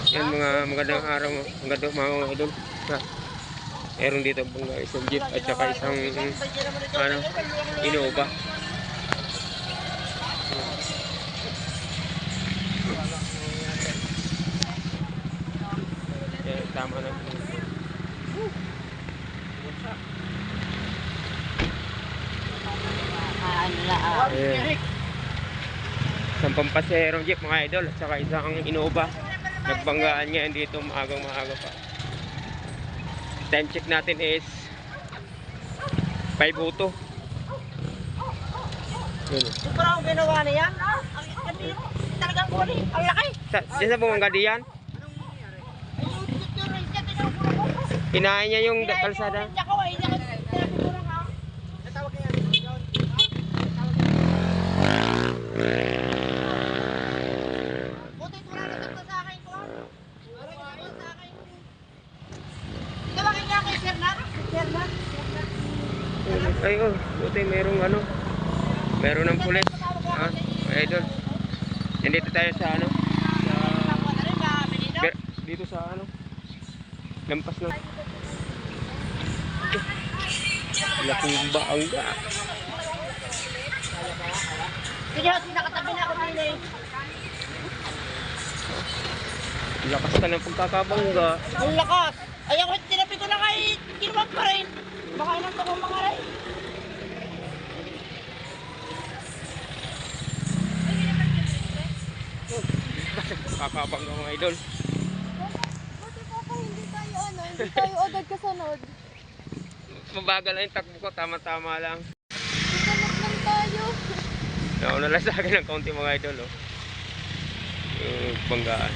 Yan mga magandang araw, magandang mga idol. Meron dito pong isang jeep at saka isang Innova. Tama na. Isang pampaserong jeep mga idol at saka isang Innova. Nagbanggaan ngayon dito maagang maaga pa. Time check natin is 5:02. Sobrang ginawa niya. Talagang kunin. Ang laki. Diyan sa bumangga diyan? Kinain niya yung kalsada. Ay, oh, buti merong meron ng pulis. Idol. Nandito tayo sa dito sa lampas ng laking baangga. Sige, nakatabi na ako din eh. Lakas ka ng pagkakabangga. Ang lakas. Ay, ako tinapi ko na kahit kinuwag pa rin. Baka ilang ko kong mga rin. Kakabangga mga idol. Buti papa, hindi tayo agad kasunod. Mabagal lang yung takbo ko, tama-tama lang. Kasunod lang tayo. Nauna lang sa akin ng kaunti mga idol, oh. Yung banggaan.